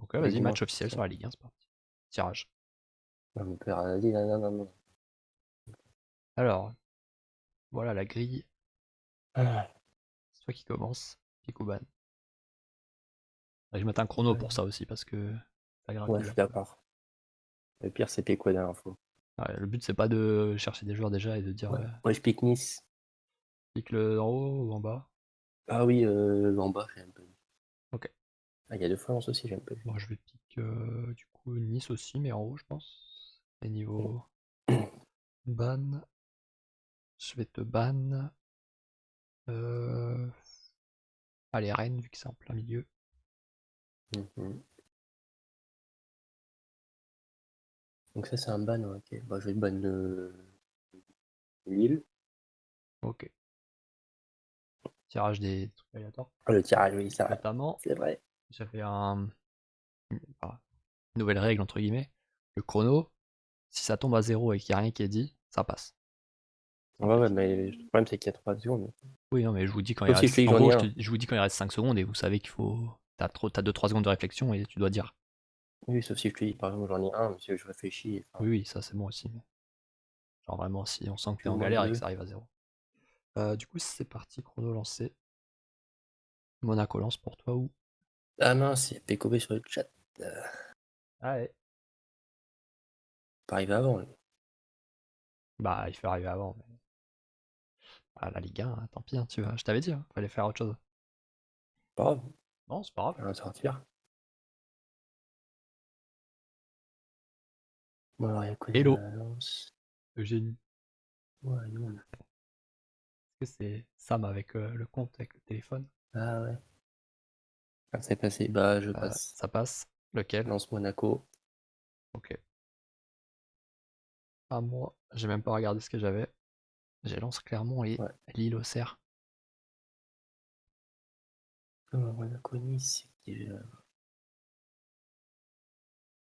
Ok, Le vas-y, dimanche, match officiel ça. sur la Ligue 1, c'est parti. Tirage. Non, mon père a dit, non, non, non, non. Alors, voilà la grille. Ah, C'est toi qui commence. Picouban. Je vais mettre un chrono pour ouais, ça aussi parce que c'est pas grave ouais, qu'il je l'a suis pas. d'accord. Le pire, c'était quoi la dernière fois? Ouais, le but c'est pas de chercher des joueurs déjà et de dire Ouais. Moi, je pique Nice. pique-le en haut ou en bas. Ah oui, en bas, j'ai un peu. Ok. Ah, il y a de France aussi, j'ai un peu. Bon, je vais pique du coup Nice aussi, mais en haut, je pense. Et niveau ban, je vais te ban. Allez, Rennes, vu que c'est en plein milieu. Mhm. Donc ça, c'est un ban, ouais, ok. Bah, je vais le ban Lille. Ok. Tirage des trucs aléatoires. Ah, le tirage, oui, ça, Notamment, c'est vrai. j'avais une nouvelle règle entre guillemets. Le chrono, si ça tombe à 0 et qu'il n'y a rien qui est dit, ça passe. Ouais, ouais, Simplifié. mais le problème, c'est qu'il y a 3 secondes. Oui, non, mais je vous dis quand il Sauf si je te reste. dis que En j'en gros, ai un. je vous dis quand il reste 5 secondes et vous savez qu'il faut. T'as 2-3 secondes de réflexion et tu dois dire. Oui, sauf si je te dis, par exemple, j'en ai un, si je réfléchis. Enfin, Oui, oui, ça c'est bon aussi. Mais genre vraiment, si on sent que t'es plus ou en moins galère et que deux. ça arrive à 0. Du coup, c'est parti, chrono lancé. Monaco lance pour toi ou. Ah mince, il y a Pécové sur le chat. Ah ouais. Pas arrivé avant, lui. Bah, il fait arriver avant. Mais... Ah, la Ligue 1, hein, tant pis, hein, tu vois. Je t'avais dit, hein, fallait faire autre chose. Pas grave, Non, c'est pas grave. on va sortir. Bon, alors, il y a quoi Hello, Lance. Eugénie. Ouais, non. Est-ce que c'est Sam avec le compte, avec le téléphone? Ah ouais. Ah, c'est passé. Bah, je passe. Ça passe. Lequel? Lance Monaco. Ok. Ah, moi, j'ai même pas regardé ce que j'avais. J'ai Lens Clermont et Ouais. Lille Auxerre. Monaco Nice.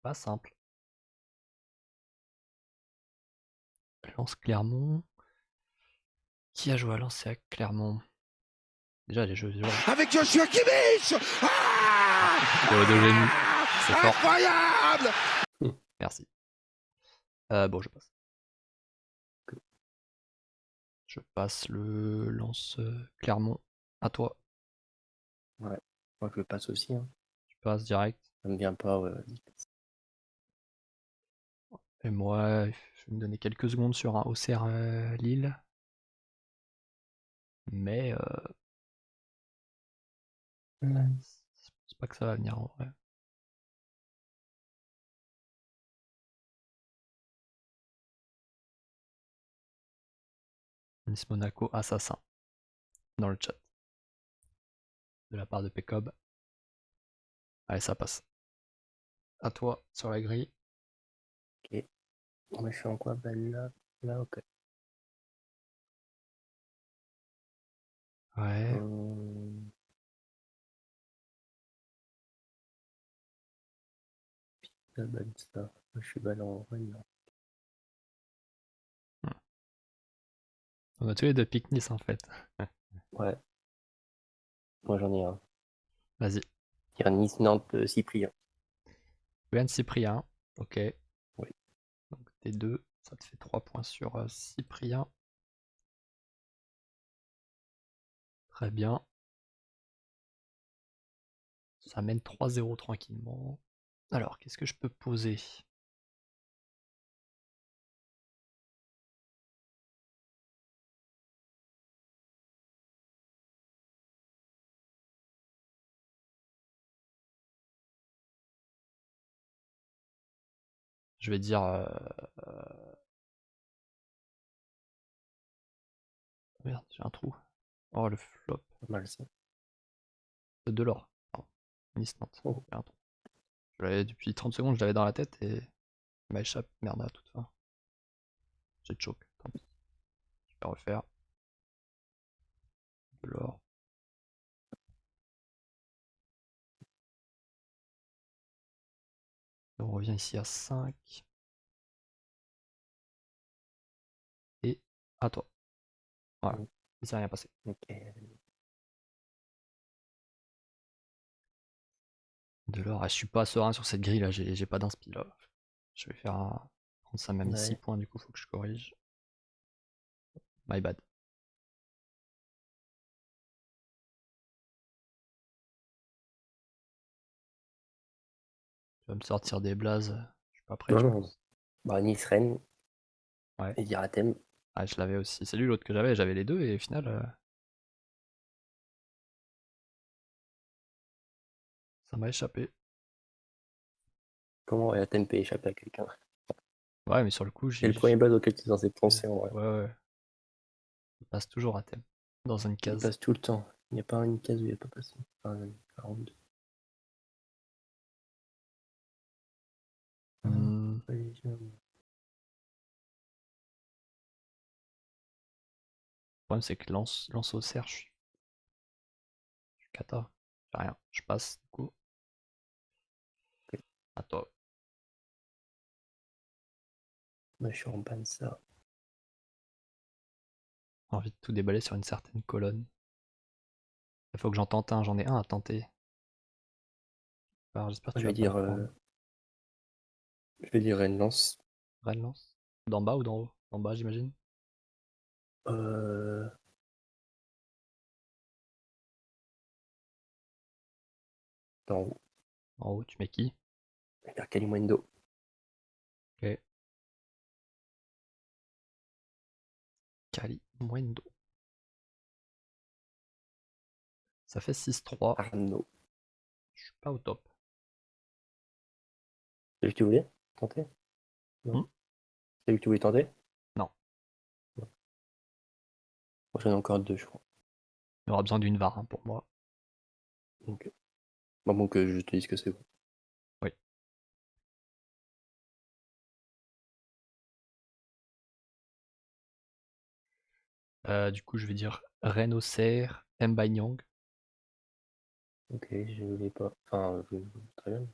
Pas simple. Lens Clermont. Qui a joué à Lens et à Clermont? Déjà, les jeux. Avec Joshua Kimmich. Vidéo d'Eugénie. C'est fort. Incroyable. Merci. Bon, je passe. Je passe le Lens Clermont. À toi. Ouais. Moi, je passe aussi. Hein. Tu passes direct. Ça me vient pas, ouais, vas-y. Et moi, je vais me donner quelques secondes sur un Auxerre Lille. Mais je pense pas que ça va venir en vrai. Nice Monaco assassin dans le chat de la part de Pecob. Allez, ça passe. À toi sur la grille. Ok. Moi, je suis en quoi? Ben là. Là, ok. Ouais. Ben ça. Moi, je suis ban en vrai, non. On a tous les deux pique Nice en fait. Ouais. Moi, j'en ai un. Vas-y. Il y a Nice-Nantes Cyprien. Yann Cyprien. Ok. Oui. Donc t'es deux. Ça te fait 3 points sur Cyprien. Très bien. Ça mène 3-0 tranquillement. Alors, qu'est-ce que je peux poser? Je vais dire. Merde, j'ai un trou. Oh, le flop. Pas mal ça. De l'or. Nice Nantes. Oh. J'ai un trou. Depuis 30 secondes, je l'avais dans la tête et il m'a échappé. Merde, à toute fin. J'ai choke. Tant pis. Je vais refaire. De l'or. On revient ici à 5. Et à toi. Voilà. Il s'est rien passé. Ok. De l'or. Ah, je suis pas serein sur cette grille là, j'ai pas d'inspi là. Je vais faire un. Ça m'a mis 6 Ouais. points, du coup, faut que je corrige. My bad. Tu vas me sortir des blazes. Je suis pas prêt, Non, je non. pense. Bah, Nice, Rennes Ouais. et Diratem. Ah, je l'avais aussi. C'est lui l'autre que j'avais les deux et au final. Ça m'a échappé. Comment Diratem peut échapper à quelqu'un? Ouais, mais sur le coup, C'est le premier blaze auquel tu es censé penser en vrai. Ouais. Il passe toujours à thème. Dans une Il case. passe tout le temps. Il n'y a pas une case où il n'y a pas passé. Enfin, 42. Hmm. Collision. Le problème, c'est que lance au cerf, je suis cata. J'ai rien. Je passe, du coup. Ok. À toi. Moi, je suis en ban ça. J'ai envie de tout déballer sur une certaine colonne. Il faut que j'en tente un. J'en ai un à tenter. Alors, j'espère que Je tu vais vas pas le dire, prendre. Rennes Lance. Rennes lance. D'en bas ou d'en haut? D'en bas, j'imagine. Euh... D'en haut. En haut, tu mets qui? Je vais dire Kalimundo. Ok. Kalimundo. Ça fait 6-3. Arnaud. Je suis pas au top. C'est lui que tu voulais tenter? Non. Hmm. C'est lui que tu voulais tenter? Non. Non. Moi, j'en ai encore deux, je crois. Il y aura besoin d'une VAR pour moi. Donc, bah, bon, que je te dise que c'est bon. Oui. Du coup, je vais dire Rennes au cerf, Mbanyang. Ok, je ne l'ai pas. Enfin, très bien.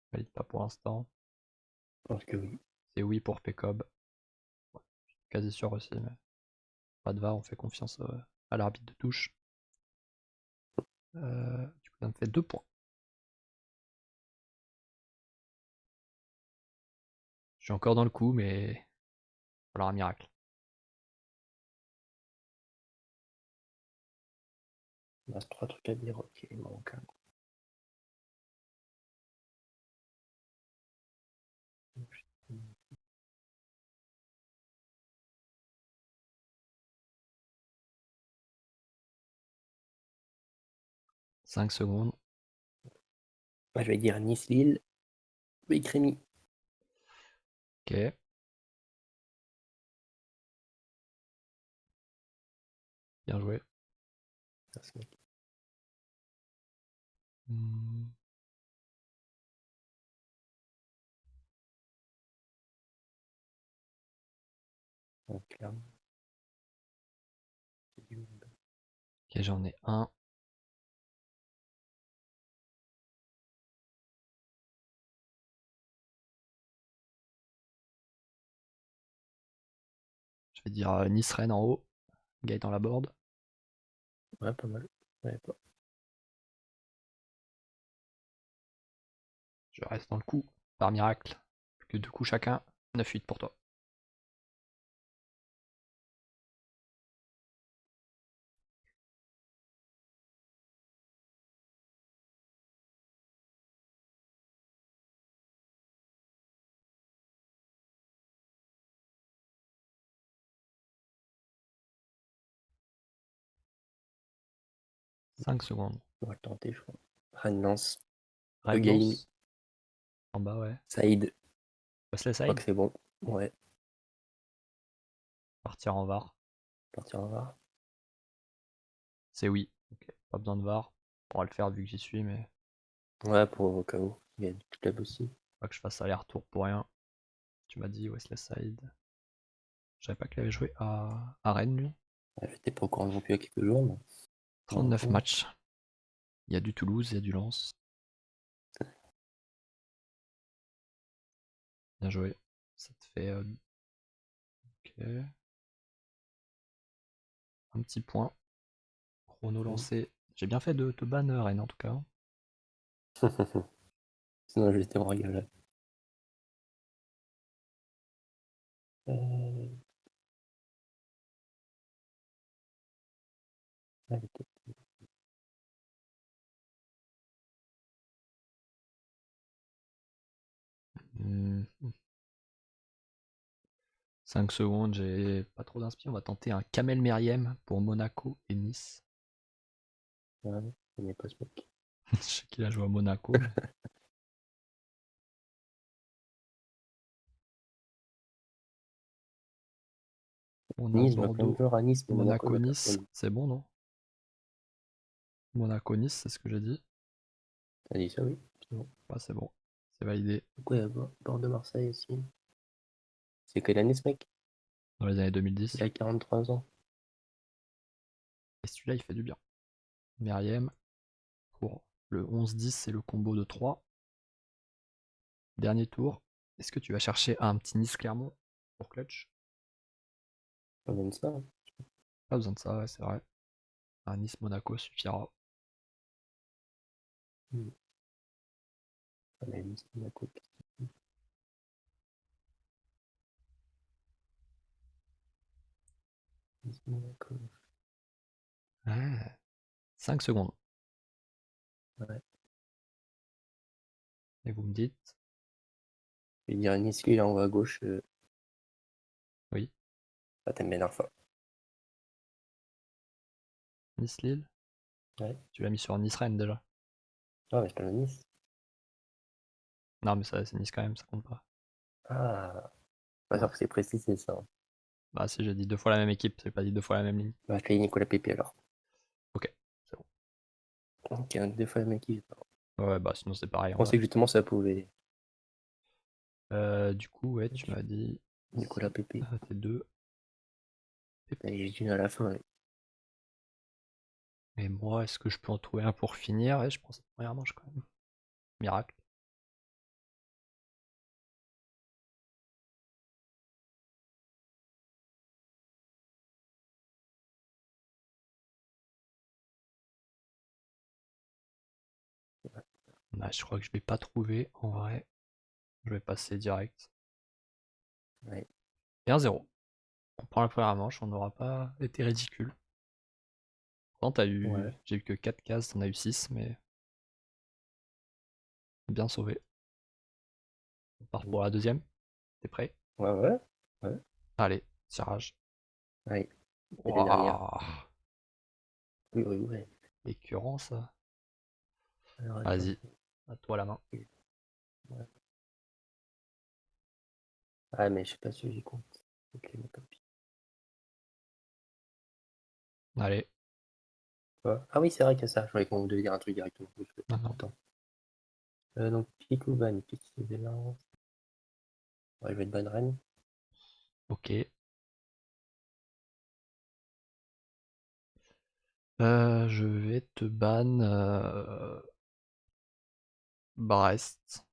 Je valide pas pour l'instant. Je pense que oui. C'est oui pour Pecob. Ouais, je suis quasi sûr aussi, mais pas de VAR, on fait confiance à l'arbitre de touche. Du coup, ça me fait 2 points. Je suis encore dans le coup, mais il va falloir un miracle. Il me reste 3 trucs à dire. Ok, il manque un. 5 secondes. Bah, je vais dire Nice-Lille. Crémy. Ok. Bien joué. Merci, mec. Hmm. Donc, là, Ok, j'en ai un. Je vais dire Nice-Rennes en haut. Gaëtan Laborde. ouais, pas mal. Ouais, pas. Je reste dans le coup. Par miracle. Plus que 2 coups chacun. 9-8 pour toi. Ok. 5 secondes. On va le tenter, je crois. Rennes-Lens. Rennes Again. lance. En bas, ouais. Saïd. Wesley Je crois que Saïd. c'est bon. Ouais. Partir en VAR. Partir en VAR. C'est oui. Ok. Pas besoin de VAR. On pourra le faire vu que j'y suis, mais Ouais, pour au cas où. Il y a du club aussi. pas que je fasse aller-retour pour rien. Tu m'as dit Wesley Saïd. Je savais pas qu'il avait joué à Rennes, lui. Ouais, j'étais pas au courant non plus il y a quelques jours, mais. 39 matchs. Il y a du Toulouse, il y a du Lens. Bien joué. Ça te fait ok. Un petit point. Chrono lancé. J'ai bien fait de te ban Rennes en tout cas. Sinon, j'étais en régalade. Allez, peut-être. Hmm. 5 secondes, j'ai pas trop d'inspi. On va tenter un Kamel Meriem pour Monaco et Nice. Ouais, je connais pas ce mec. Je sais qu'il a joué à Monaco. Mais... On a Nice, je vois plein de Bordeaux, joueurs à Nice, mais Monaco, je vois Monaco-Nice. personne. C'est bon, non? Monaco-Nice, c'est ce que j'ai dit. T'as dit ça, oui. C'est bon. Ouais, c'est bon. C'est validé. Pourquoi il y a Bordeaux-Marseille aussi? C'est quelle année ce mec? Dans les années 2010. Il a 43 ans. Et celui-là, il fait du bien. Meriem pour le 11-10, c'est le combo de 3. Dernier tour. Est-ce que tu vas chercher un petit Nice-Clermont pour clutch? Pas même ça. Hein. Pas besoin de ça, ouais, c'est vrai. Un Nice-Monaco suffira. Ah, mais Nice, Monaco. Nice, Monaco. Ouais. 5 secondes. Ouais. Et vous me dites? Je vais dire Nice, lui, il est en haut à gauche. Oui. Ah, t'aimes bien l'info. Nice-Lille? Ouais. Tu l'as mis sur Nice-Rennes déjà. Ah, mais c'est pas le Nice. Non, mais ça, c'est Nice quand même, ça compte pas. Ah, pas Ouais. sûr que c'est précis, c'est ça. Hein. Bah, si j'ai dit 2 fois la même équipe, j'ai pas dit 2 fois la même ligne. Bah, je fais Nicolas Pepe alors. Ok, c'est bon. Ok, deux fois le mec qui. Ouais, bah sinon c'est pareil Je en vrai. pensais que justement ça pouvait. Du coup, ouais, tu m'as dit. Nicolas Pepe. T'es 2. Et j'ai une à la fin. Ouais. Et moi, est-ce que je peux en trouver un pour finir? Ouais, je prends cette première manche quand même. Miracle. Bah, je crois que je vais pas trouver en vrai. Je vais passer direct. Ouais. Et 1-0. On prend la première manche, on n'aura pas été ridicule. Pourtant, Ouais. j'ai eu que 4 cases, t'en as eu 6, mais bien sauvé. On part pour la deuxième. T'es prêt? Ouais, ouais. Ouais. Allez, tirage. Ouais. Et les dernières. Waouh, Oui, oui, ouais. écœurant ça. Alors attends. Vas-y, à toi la main. Ouais. Ah, mais je sais pas si j'y compte. Ok, mais tant pis. Allez, Quoi ah oui, c'est vrai qu'il y a ça. Je croyais qu'on devait dire un truc directement. Je suis non, non. content. Donc, Picouban, Pixie Valence. Ouais, je vais être bonne reine. Ok. Je vais te ban Brest.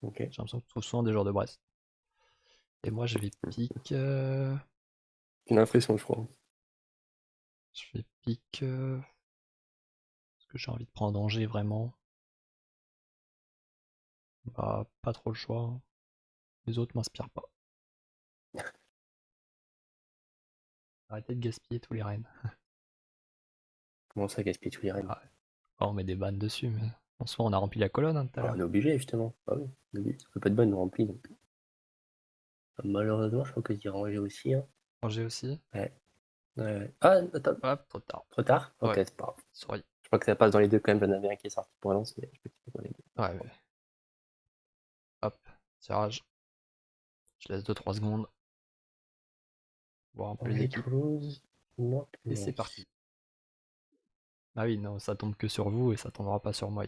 Ok. J'ai l'impression que tu trouves souvent des joueurs de Brest. Et moi, je vais pique. J'ai l'impression, je crois. Je vais pique. Est-ce que j'ai envie de prendre Angers vraiment? Bah, pas trop le choix. Hein. Les autres m'inspirent pas. Arrêtez de gaspiller tous les rennes. Comment ça, gaspiller tous les reines? Ah ouais. Oh, on met des bannes dessus, mais en soi, on a rempli la colonne hein, tout à Ah, on l'heure. est obligé, justement. Ah oui, on est obligé. Ça fait pas de bonne remplie. Donc. Malheureusement, je crois que je dirais Angers aussi. Hein. Angers aussi? Ouais. Ouais. Ah, attends. Hop, trop tard. Trop tard? Ok, Ouais, c'est pas grave. sorry. Je crois que ça passe dans les deux quand même. J'en avais un qui est sorti pour Lens, mais je peux pas dans les deux. Ouais, ouais. Hop, tirage. Je laisse 2-3 secondes. Voir un peu les Angers, équipes. Toulouse. Non, Et c'est parti. Ah oui, non, ça tombe que sur vous et ça tombera pas sur moi.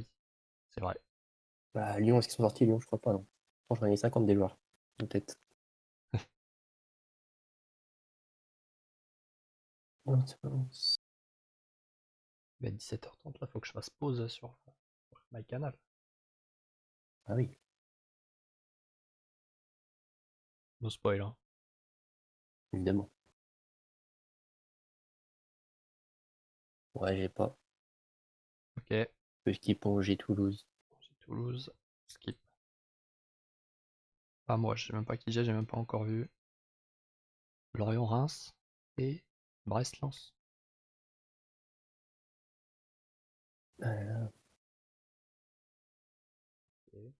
C'est vrai. Bah, Lyon, est-ce qu'ils sont sortis? Lyon, je crois pas, non. Franchement, j'en ai 50 des joueurs. Peut-être. Non, c'est pas bon. Mais 17h30, là, faut que je fasse pause sur MyCanal. Ah oui. No spoil, hein. Évidemment. Ouais, j'ai pas. Ok, Je skip Angers, Toulouse. Toulouse, skip. Pas moi, je sais même pas qui j'ai même pas encore vu. Lorient-Reims et Brest-Lens. Euh, Ok.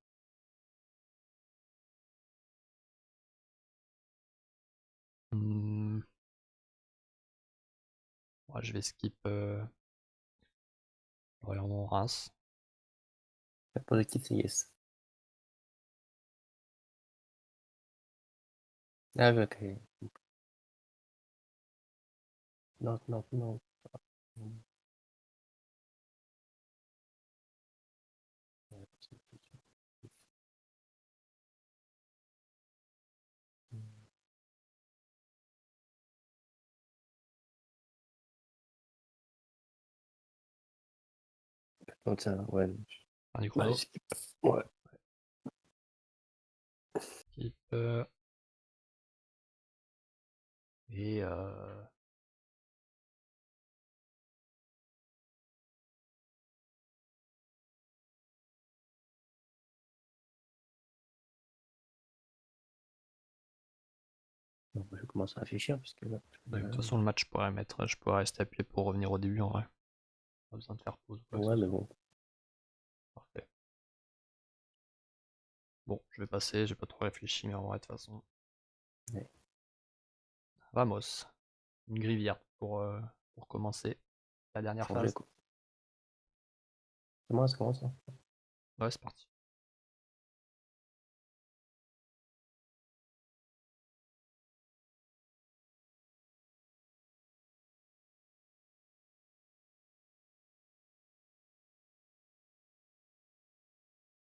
Ouais, je vais skip Lorient-Reims. Pour l'équipe, c'est yes. Ah, oui, ok. Non, non, non. Donc, ça, ouais. Fin du Bah, chrono. skip. Ouais. Skip. Et Donc, je commence à réfléchir, puisque là, de toute façon, le match, je pourrais rester appuyé pour revenir au début en vrai. Pas besoin de faire pause ou quoi que ouais, ce mais soit. bon. Parfait. Bon, je vais passer, j'ai pas trop réfléchi, mais en vrai, de toute façon. Ouais. Vamos. Une grille verte pour commencer la dernière Changer, phase. quoi. C'est moi, ça commence, hein. Ouais, c'est parti.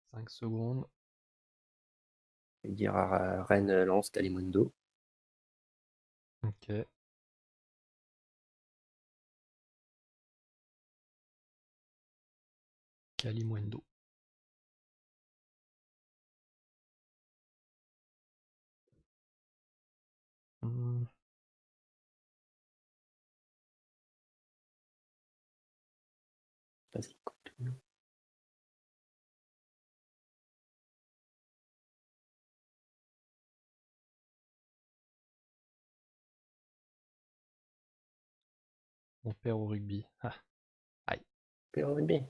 « 5 secondes. Je vais dire à Rennes, Lens, Kalimundo. Ok. Kalimundo. Hmm, Vas-y, continue. on perd au rugby. Ah, aïe. Puis au rugby.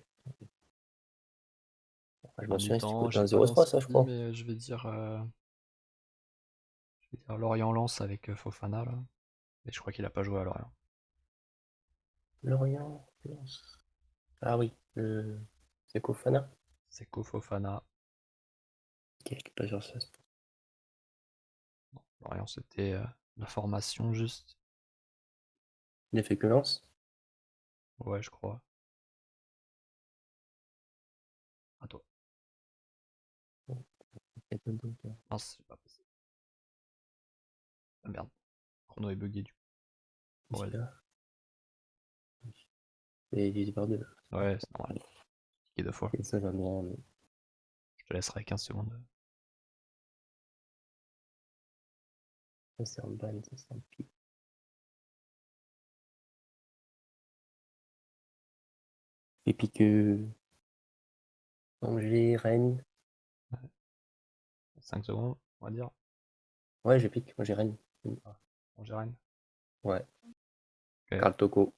Je Fin m'en du souviens, c'était temps, coté j'ai pas 1,03 ça, je d'inspi, crois. mais je vais dire Lorient-Lens avec Fofana là. Et je crois qu'il a pas joué à Lorient. Lorient, Lens. Ah oui, c'est Kofana. Seko Fofana. Qui est pas sur ça. Non, Lorient, c'était la formation juste. Il a fait que Lens. Ouais, je crois. À toi. Non, c'est pas possible. Ah merde. Le chrono est bugué du coup. Ici, Ouais, là. Et divisé par deux. ouais, c'est normal. Cliqué deux fois. Et ça, j'aime bien. Je te laisserai 15 secondes. Ça, c'est un ban, ça, c'est un pic. Et puis que. Angers, Rennes. 5 secondes, on va dire. Ouais, je pique. Moi, j'ai Rennes. On gère Rennes. Ouais. Ok. Karl Toko.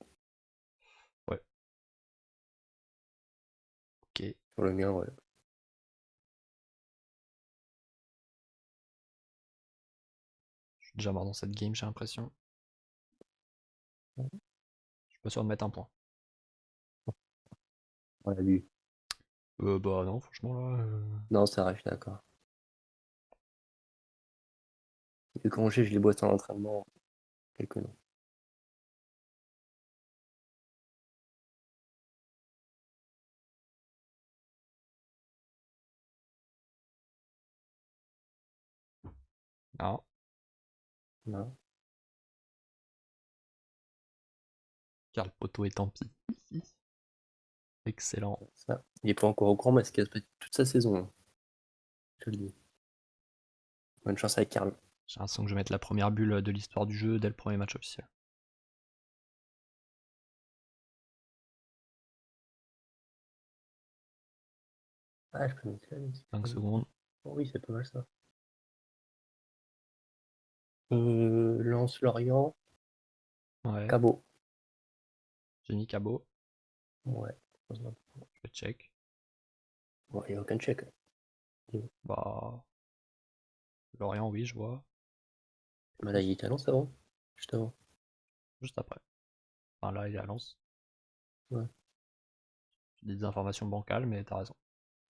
Ouais. Ok. Sur le mien, ouais. Je suis déjà mort dans cette game, j'ai l'impression. Je suis pas sûr de mettre un point. On l'a vu. Bah non, franchement là. Non, ça arrive, d'accord. Vu qu'Angers, je les bois en entraînement. Quelques noms. Non. Non. Car le poteau est tant pis. Excellent. Ça. Il est pas encore au courant, mais c'est qu'il a toute sa saison, hein. Je te le dis. Bonne chance avec Karl. J'ai l'impression que je vais mettre la première bulle de l'histoire du jeu dès le premier match officiel. Ah, je peux mettre ça. 5 secondes. Oh oui, c'est pas mal ça. Lens-Lorient, Ouais. Cabot. J'ai mis Cabot. Ouais. Je vais check. Bon, il n'y a aucun check. Bah. Lorient, oui, je vois. Bah là, il était à Lens avant. Juste avant. Juste après. Enfin, là, il est à Lens. Ouais. J'ai des informations bancales, mais t'as raison.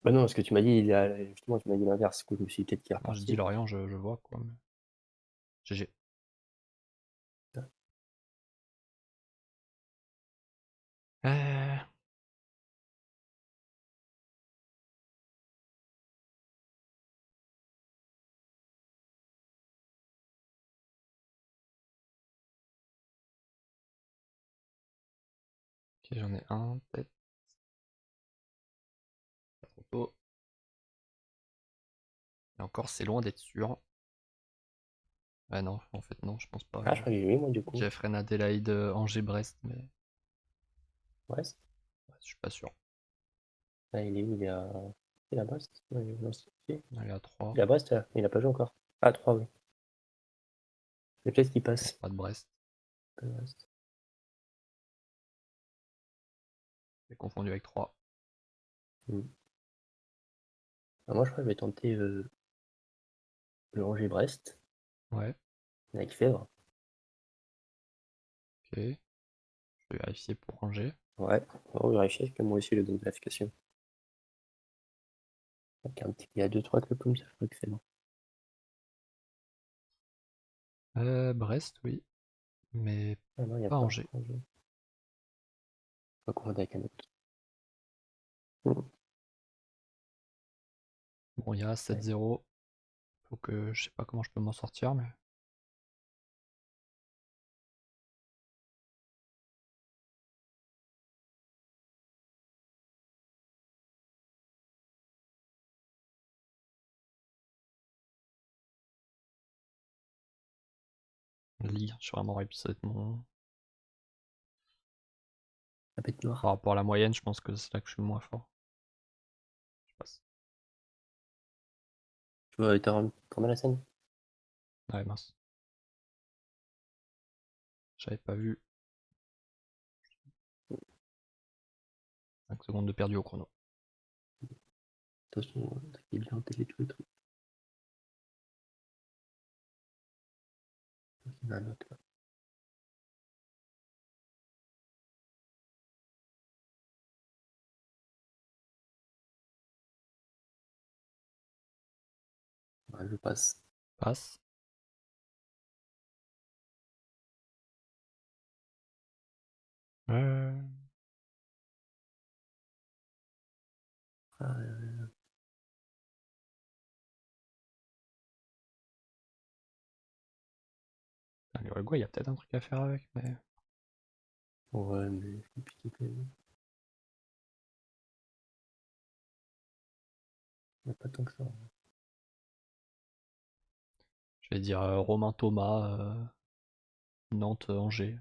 Bah non, parce que tu m'as dit, justement, tu m'as dit l'inverse. Du coup, je me suis dit peut-être qu'il est Moi, je reparti. dis Lorient, je vois quoi. Mais... GG. Euh... Ok, j'en ai un, peut-être. Pas trop tôt. Et encore, c'est loin d'être sûr. Ah non, en fait, non, je pense pas. Ah, je crois que j'ai mis, moi, du coup. Jeffrey Adélaïde, Angers-Brest, mais Ouais, je suis pas sûr. là, il est où? Il est à Brest? Ouais, il Il est à 3. est à Brest, là. Il a pas joué encore. Ah, 3, oui. Mais peut-être qu'il passe. Pas de Brest. Pas de Brest. C'est confondu avec 3. Ah, moi, je crois que je vais tenter le Angers-Brest Ouais, avec Fèvre. ok. Je vais vérifier pour Angers. Ouais, on va vérifier que moi aussi le don de vérification. Il y a 2-3 clubs comme ça, je crois que Fèvre. Brest, oui. Mais Ah non, il n'y a pas pas. Angers. Angers. Pas confondre avec un autre. Mm. Bon, il y a 7-0. Faut que je sais pas comment je peux m'en sortir, mais. Ligue, je suis vraiment rapide, ça va être mon. La bête noire. Par rapport à la moyenne, je pense que c'est là que je suis le moins fort. Je passe. Tu vois, t'as combien la scène? Ouais, mince. J'avais pas vu. 5 secondes de perdu au chrono. Attention, il est bien en télé tous les trucs. Il y en a un autre là. Ouais, je passe. Passe. Euh... Ah, L'Uruguay, il y a peut-être un truc à faire avec, mais. ouais, mais c'est compliqué quand même. Il n'y a pas tant que ça. Je vais dire Romain Thomas, Nantes-Angers.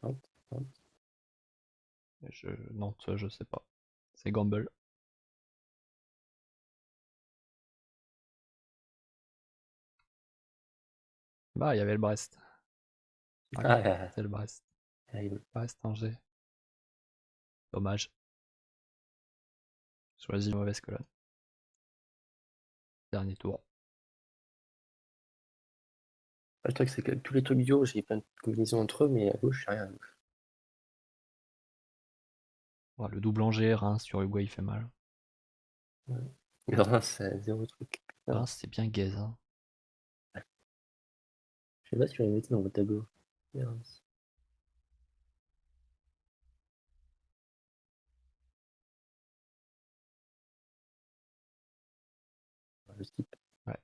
Nantes, Nantes. Nantes, je sais pas. C'est Gamble. Bah, il y avait le Brest. Ah, C'est le Brest. terrible. Brest-Angers. Dommage. Choisis une mauvaise colonne. Dernier tour. Le truc, c'est que tous les trucs du haut, j'ai plein de combinaisons entre eux, mais à gauche, j'ai rien à gauche. Ouais, le double Angers, Reims, Uruguay, il fait mal. Ouais. Mais Reims, c'est zéro truc. Putain. Reims, c'est bien gaze. Hein. Je sais pas si je vais les mettre dans votre tableau. Et Reims. Je skip. Ouais.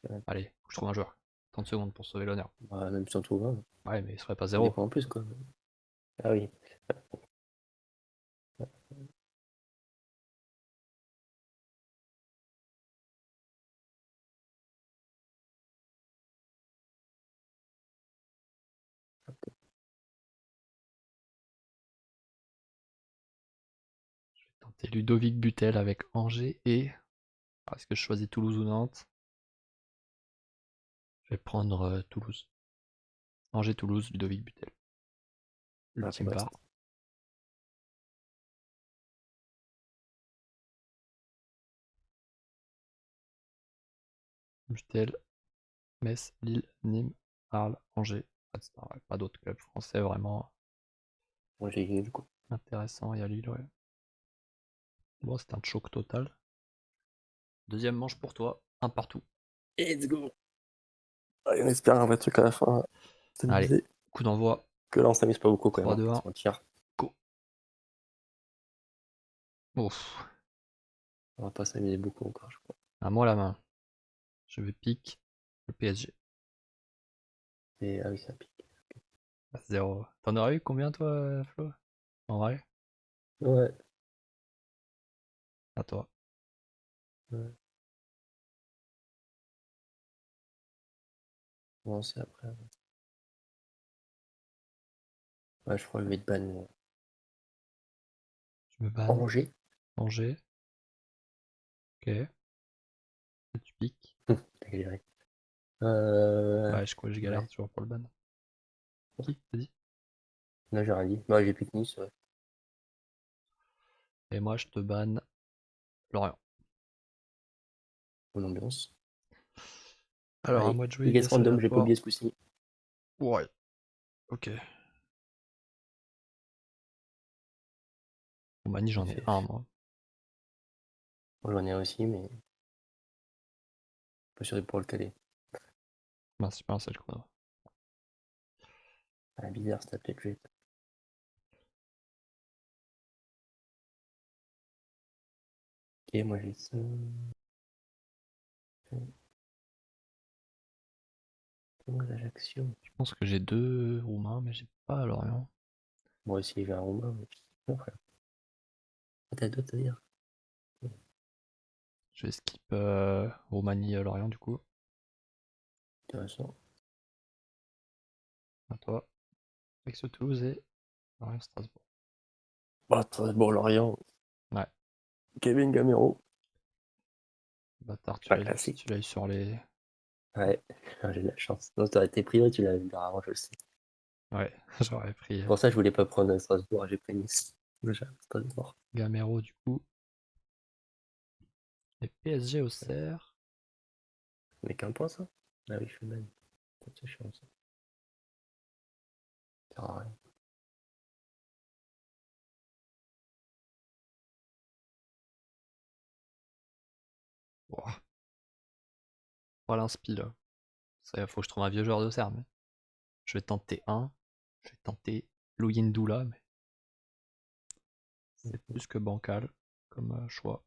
Ouais. Allez, faut que je trouve un joueur. 30 secondes pour sauver l'honneur. Bah, même si on trouve un, Ouais, mais il serait pas ça 0. dépend en plus, quoi. Ah oui. Je vais tenter Ludovic Butel avec Angers et... Est-ce que je choisis Toulouse ou Nantes? Je vais prendre Toulouse. Angers-Toulouse, Ludovic Butel. Ultime part. Butel, Metz, Lille, Nîmes, Arles, Angers. Pas d'autres clubs français vraiment Moi j'ai Lille, quoi. intéressants. Il y a Lille, ouais. Bon, c'est un choc total. Deuxième manche pour toi, un partout. Let's go. Allez, on espère un vrai truc à la fin. Allez, coup d'envoi. Que là on s'amuse pas beaucoup quand 3, même. 2, 1. On va se mentir. Go. Ouf. On va pas s'amuser beaucoup encore, je crois. À moi la main. Je vais pique le PSG. Et ah oui, ça pique. 0. T'en aurais eu combien toi, Flo? En vrai? Ouais. À toi. Ouais. Bon, c'est après. Ouais, je crois que je vais te ban Je me banne. Angers. Angers. Ok. Et tu piques. T'as galéré. Ouais, je crois que je galère Ouais. toujours pour le ban. Qui? Vas-y. Là, j'ai rien dit. Bah, j'ai pique Nice, ouais. Et moi, je te banne Lorient. Bonne ambiance. Alors, à Allez, moi de jouer, Guess guess random, j'ai pas aléatoire. oublié ce coup-ci. Ouais. Ok. Roumanie, j'en ai FF. un, moi. Moi, j'en ai un aussi, mais pas sûr de pouvoir le caler. Mince, c'est pas un seul chrono. Ah, bizarre, ça peut-être jet. Ok, moi j'ai ça. Moi, l'Ajaccio. Je pense que j'ai 2 Roumains, mais j'ai pas Lorient. Moi aussi, j'ai un Roumain, mais non, frère. Ah, t'as d'autres à dire. Je vais skip Roumanie-Lorient, du coup. Intéressant. À toi. Avec ce Toulouse et Lorient-Strasbourg. Bah, Strasbourg, Lorient. Ouais. Kevin Gamero. Bâtard, Pas classique. tu l'as eu sur les... Ouais, j'ai de la chance. Non, t'aurais été pris, ouais, tu l'avais vu avant, je le sais. Ouais, j'aurais pris Pour ça, je voulais pas prendre Strasbourg, j'ai pris Nice. Déjà, Strasbourg. Gamero, du coup. Et PSG au cerf. Mais qu'un point, ça? Ah oui, je suis mal. C'est chiant, ça. Ça sert à rien. Ouah. Pas l'inspi, là. Ça, faut que je trouve un vieux joueur de cerf, mais... Je vais tenter un. Je vais tenter Louis-Ndoula, mais... C'est plus que bancal comme choix.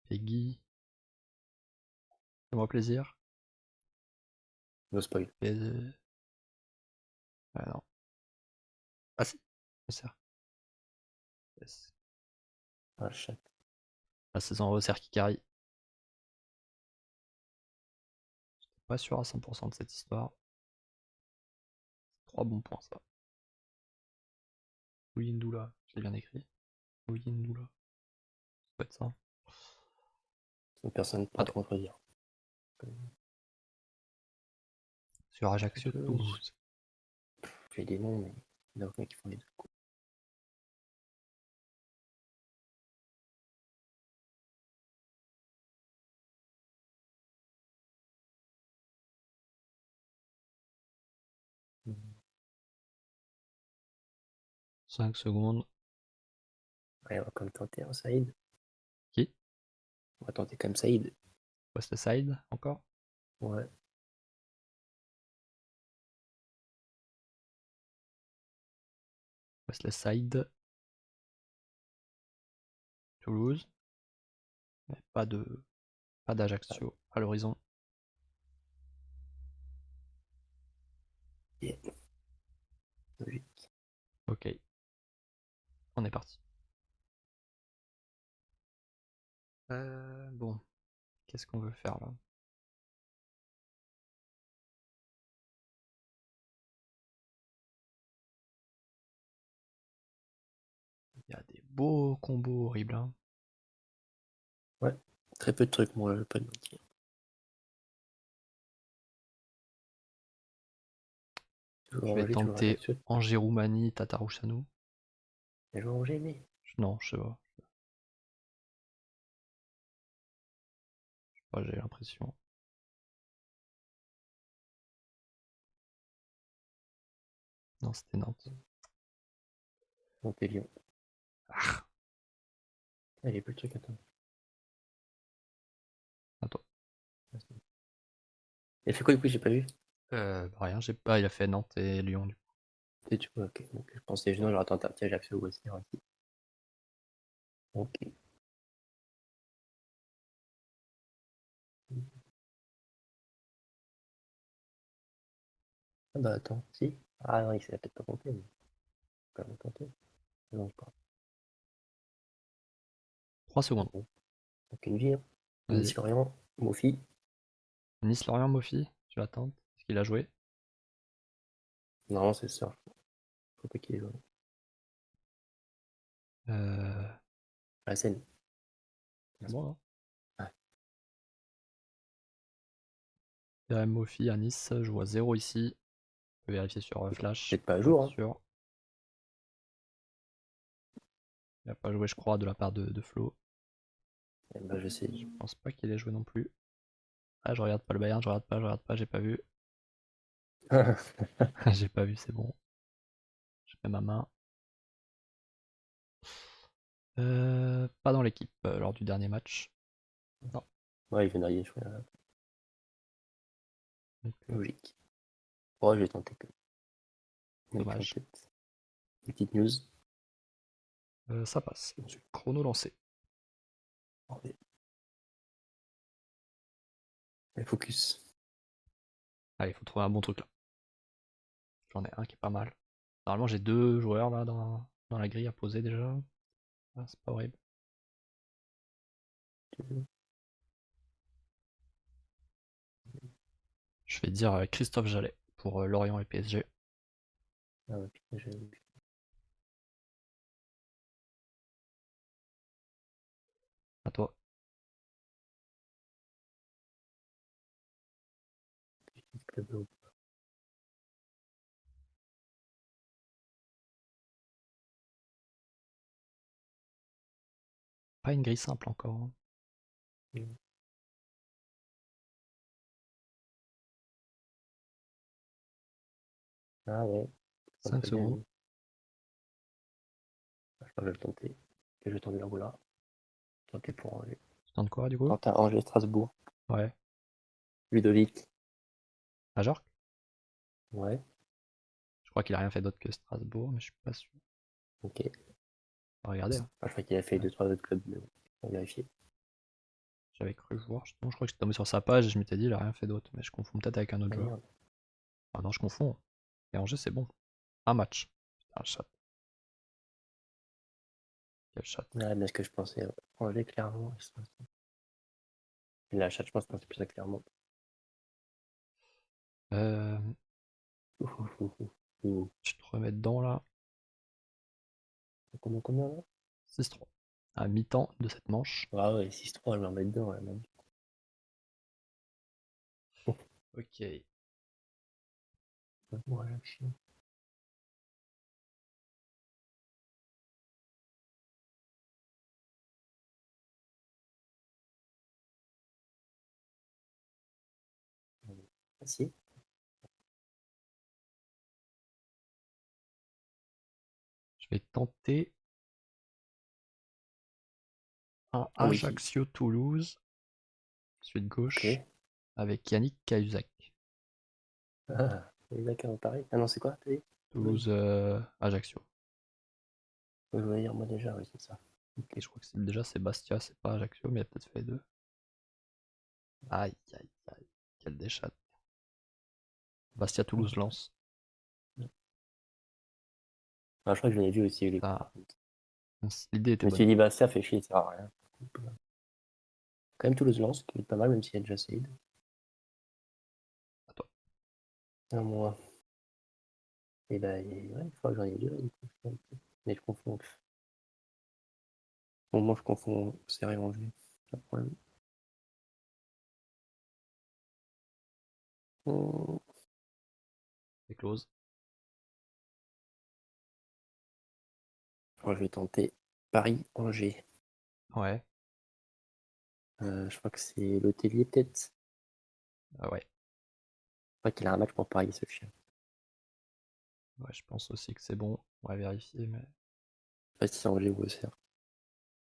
Peggy. Fais-moi plaisir. No spoil. Ah non. Ah si, le cerf. Yes. Ah, chat. La saison au cerf qui carry. J'étais pas sûr à 100% de cette histoire. 3 bons points, ça. Louis Ndoula, je l'ai bien écrit. Louis Ndoula. Ça peut être ça. Personne ne pourra te contredire. Sur Ajaccio Toulouse. J'ai des noms, mais il y en a aucun qui font les deux. Mmh. 5 secondes. Ouais, on va quand même tenter un Saïd. Qui? On va tenter quand même Saïd. West Side, encore? Ouais. West Side. Toulouse. Mais pas d'Ajaccio à l'horizon. Yeah. Logique. Ok. On est parti. Bon. Qu'est-ce qu'on veut faire là? Il y a des beau combo horrible. Hein. Très peu de trucs, moi, je vais pas te mentir. Je Toujours vais Angers, toujours tenter Ajaccio. Angers-Roumanie, Tatarouchanou. Les joueurs Angers, mais. Non, je sais pas. Je sais pas, j'ai l'impression. Non, c'était Nantes. Montpellier. Ah, Il y a plus de trucs, attends. attends. Il a fait quoi du coup, j'ai pas vu? Rien, j'ai pas. Il a fait Nantes et Lyon. Du coup. Tu vois, ok. Donc, je pensais, non, j'aurais tenté un petit Ajaccio ou aussi. Ok. Ah bah attends, si. Ah non, il s'est peut-être pas compté, mais quand même tenté. Non, pas. 3 secondes. Bon. Donc une vie, hein. Vas-y. Nice-Lorient, Mofi. Nice-Lorient, Mofi, tu l'attends. Est-ce qu'il a joué? Non, c'est ça. Faut pas qu'il ait joué. La scène. C'est bon, Ouais. hein. Mofi à Nice, je vois 0 ici. Je peux vérifier sur Flash. Peut-être pas à pour jour, être hein. sûr. Il n'a pas joué, je crois, de la part de Flo. Eh ben, je sais. Je pense pas qu'il ait joué non plus. Ah, je regarde pas le Bayern, je regarde pas, j'ai pas vu. J'ai pas vu, c'est bon. Je fais ma main. Pas dans l'équipe lors du dernier match. Non. Ouais, il vient d'arriver, je crois. Donc, Logique. Oh, je vais tenter que. dommage. Une petite news. Ça passe. Chrono lancé. Et focus. Allez, il faut trouver un bon truc là. J'en ai un qui est pas mal. Normalement, j'ai 2 joueurs là dans la grille à poser déjà. Ah, c'est pas horrible. Je vais dire Christophe Jallet pour Lorient et PSG. Ah ouais, putain, j'ai vu. À toi. Pas une grille simple encore. Hein. Ah ouais. 5 secondes. Je crois que je vais le tenter. Je vais tenter la boula. Tenter pour Angers. Tu tentes quoi du coup? Tenter Angers, Strasbourg. Ouais. Ludovic. Ajorc? Ouais. Je crois qu'il a rien fait d'autre que Strasbourg, mais je suis pas sûr. Ok. On va regarder. Hein. Je crois qu'il a fait 2-3 autres clubs, mais bon, on va vérifier. J'avais cru voir. Je crois que j'étais tombé sur sa page et je m'étais dit il a rien fait d'autre, mais je confonds peut-être avec un autre Ah, joueur. merde. Ah non, je confonds. Et Angers, c'est bon. Un match. Putain, le chat. Quel chat. Ouais, bien ce que je pensais. Ouais. Angers, clairement. La chat, je pense que c'est plus ça, clairement. Je te remets dedans là. Combien là? 6-3. À mi-temps de cette manche. Ah ouais, 6-3, je vais en mettre dedans, là, même. Ok. Voilà, chiant. Ah, si. Je vais tenter un Ah oui. Ajaccio-Toulouse. Suite gauche. Ok. Avec Yannick Cahuzac. Ah, les vacances Paris. Ah non, c'est quoi, t'as dit? Toulouse, Ajaccio. Je voulais dire moi déjà, oui, c'est ça. Et je crois que déjà c'est Bastia, c'est pas Ajaccio, mais il a peut-être fait les deux. Aïe, aïe, aïe. Quelle déchatte. Bastia-Toulouse lance. Ah, je crois que je l'avais vu aussi, les Ça, l'idée Je était me bonne. suis dit, bah ça fait chier, ça sert à rien. Quand même Toulouse-Lens, qui est pas mal, même s'il y a déjà Saïd. À toi. Un mois. Et bah, ouais, il faudra que j'en ai deux, là, du coup. Mais je confonds. Bon, moi, je confonds Auxerre et Angers. C'est un problème. C'est close. Alors, je vais tenter Paris-Angers. Ouais. Je crois que c'est l'hôtelier, peut-être. Ouais. Je crois qu'il a un match pour Paris, ce chien. Ouais, je pense aussi que c'est bon. On va vérifier, mais. Je sais pas si c'est Angers ou Auxerre.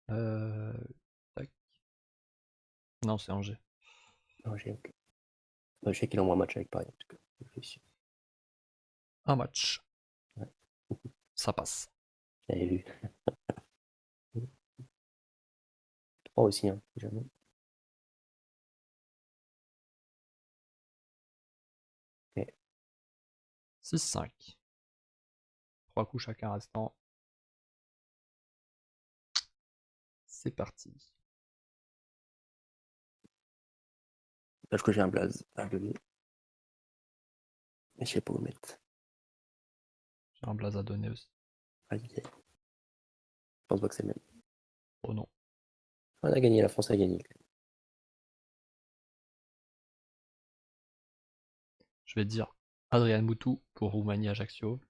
Tac. Non, c'est Angers. Angers, ok. Bah, je sais qu'il a au moins un match avec Paris, en tout cas. Je réfléchis. Un match. Ouais. Ça passe. J'avais vu. 3 aussi, hein, si jamais. 6-5. 3 coups chacun restant. C'est parti. Parce que j'ai un blaze à lever. Mais je sais pas où mettre. J'ai un blaze à donner aussi. Aïe, aïe. Je pense pas que c'est le même. Oh non. On a gagné, la France a gagné. Je vais dire Adrien Moutou pour Roumanie-Ajaccio.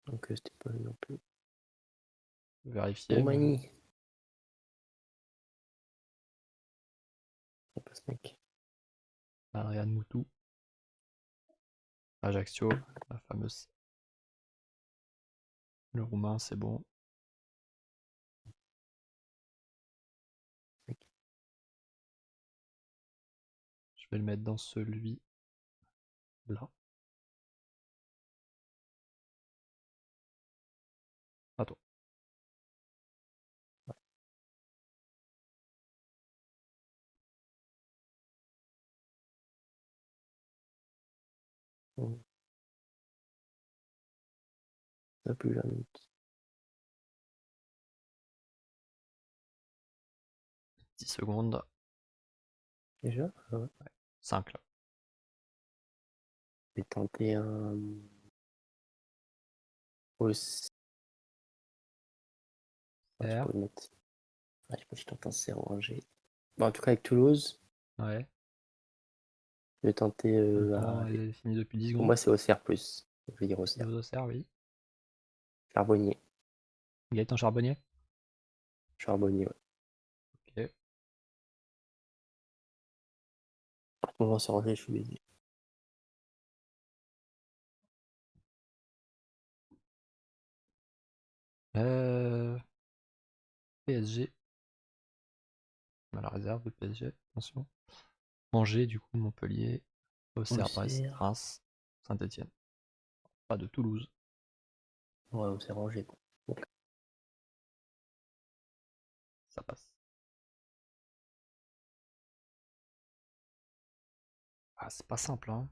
Donc c'était pas lui non plus. Vérifier. Roumanie. C'est pas ce mec. Adrien Moutou. Ajaccio, la fameuse. Le roumain, c'est bon. Je vais le mettre dans celui là. À toi. Pas plus la minute. 10 secondes. Déjà? Ah ouais. 5 là. Je vais tenter un. Aussi. Ah, je R. peux le mettre. Ah, je sais pas si je tente un C en Angers. Bon, en tout cas, avec Toulouse, Ouais. je vais tenter. Le temps est fini depuis 10 Pour secondes. moi, c'est Auxerre plus. Je vais dire Auxerre. Toulouse Auxerre, oui. Charbonnier. Gaëtan Charbonnier. Charbonnier, ouais. Ok. On va s'en Angers, je suis baisé. PSG. On a la réserve de PSG, attention. Angers, du coup, Montpellier, Auxerre, Brest, Auxerre. Reims, Saint-Etienne. Pas de Toulouse. Ouais, Auxerre Angers, quoi. Donc, Ça passe. Ah, c'est pas simple, hein.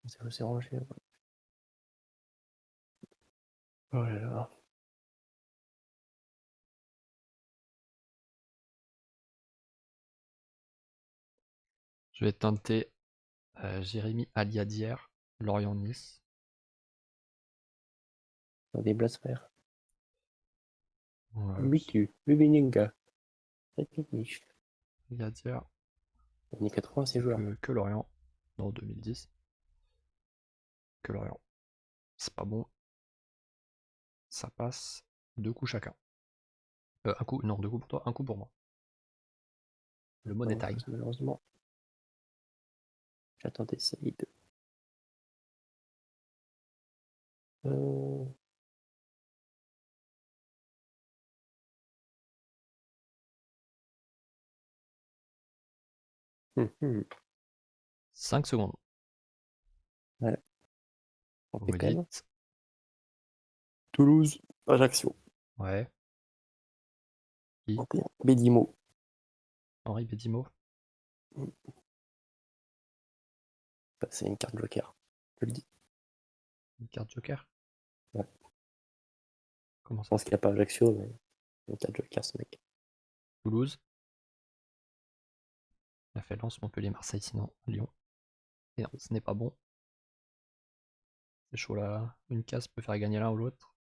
c'est Auxerre Angers, ouais. Oh là là. Je vais tenter Jérémy Aliadière, Lorient-Nice. Dans des blasts, frère. Ouais, Mitu. Lubininga. Niche. Aliadière, Années 80, ces joueurs. que Lorient. Non, 2010. Que Lorient. C'est pas bon. Ça passe. 2 coups chacun. Un coup, non, 2 coups pour toi, un coup pour moi. Le money time. Malheureusement. J'attends tes Saïd. Euh... 5 secondes. Ouais. On Vous fait me quand même. dites. Toulouse. Ajaccio. Ouais. Qui? 31. Bédimo. Henri Bedimo. C'est une carte joker. Je le dis. Une carte joker. Ouais. Comment Je ça? pense qu'il n'y a pas Ajaccio, mais une carte joker, ce mec. Toulouse. Il a fait Lens, Montpellier, Marseille, sinon Lyon. Et non, ce n'est pas bon. C'est chaud là. Une case peut faire gagner l'un ou l'autre.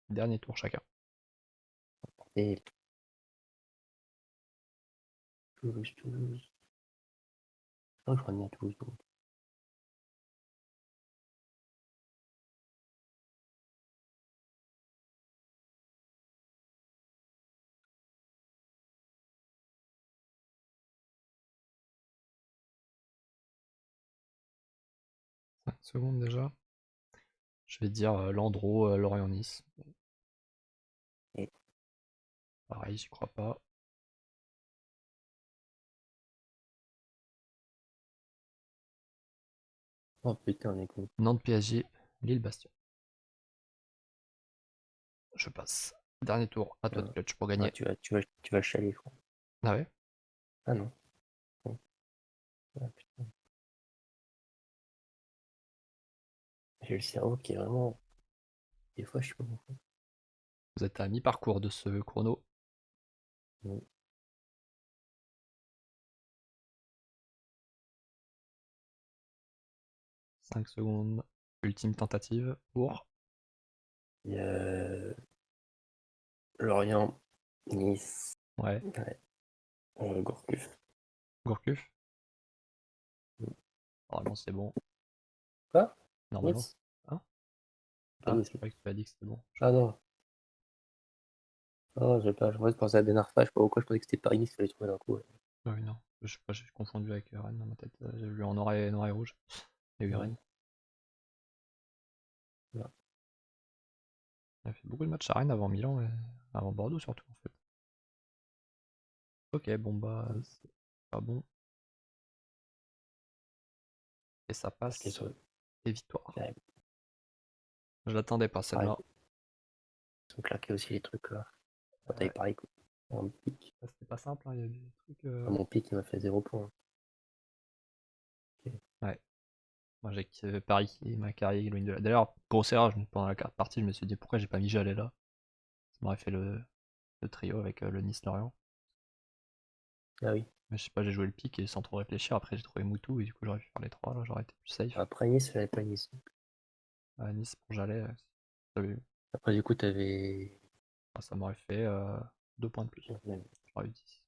Dernier tour chacun. Et Toulouse. Je crois que je reviens à Toulouse. Donc. Cinq secondes déjà. Je vais dire Landreau, Lorient-Nice. Et- Pareil, j'y crois pas. Oh putain, les coups. Nantes PSG, Lille Bastia. Je passe. Dernier tour, à toi de clutch pour Ah, gagner. tu vas chialer, je crois. Ah ouais? Ah non. Bon. Ah, putain. J'ai le cerveau qui est vraiment. Des fois, je sais pas pourquoi. Vous êtes à mi-parcours de ce chrono. Mm. 5 secondes. Ultime tentative pour. Il y a Lorient, Nice, Ouais. ouais. Gourcuff. Gourcuff. Mm. Normalement c'est bon. Quoi? Normalement. Nice? Hein? Pas Ah, Nice. je croyais que tu as dit que c'était bon. Ah non. Ah, j'ai pas. Je pensais à Ben Arfa, je sais pas pourquoi, je pensais que c'était Paris-Nice, il fallait trouver d'un coup. Ouais. Ah oui, non. Je sais pas, j'ai confondu avec Rennes dans ma tête. J'ai vu en noir et rouge. Il y a eu Ouais. Rennes. Ouais. Il a fait beaucoup de matchs à Rennes avant Milan et avant Bordeaux surtout en fait. Ok, bon bah c'est pas bon. Et ça Parce qu'ils passe. sont, Et victoire. ouais, Je l'attendais pas pareil, celle-là. ils ont claqué aussi les trucs là. Quand t'avais pareil, quoi. Mon pic. C'était pas simple, hein, il y a des trucs. Mon pic, il m'a fait 0 points. Okay. Ouais. Moi j'ai Paris qui m'a carré loin de là. D'ailleurs, grosse erreur, pendant la carte partie, je me suis dit pourquoi j'ai pas mis Jallet là. Ça m'aurait fait le trio avec le Nice-Lorient. Ah oui. Mais je sais pas, j'ai joué le pic et sans trop réfléchir. Après j'ai trouvé Moutou et du coup j'aurais pu faire les trois là, j'aurais été plus safe. Après Nice, j'avais pas Nice. À Nice pour Jallet, Après, du coup, t'avais. ça m'aurait fait 2 points de plus. J'aurais eu 10.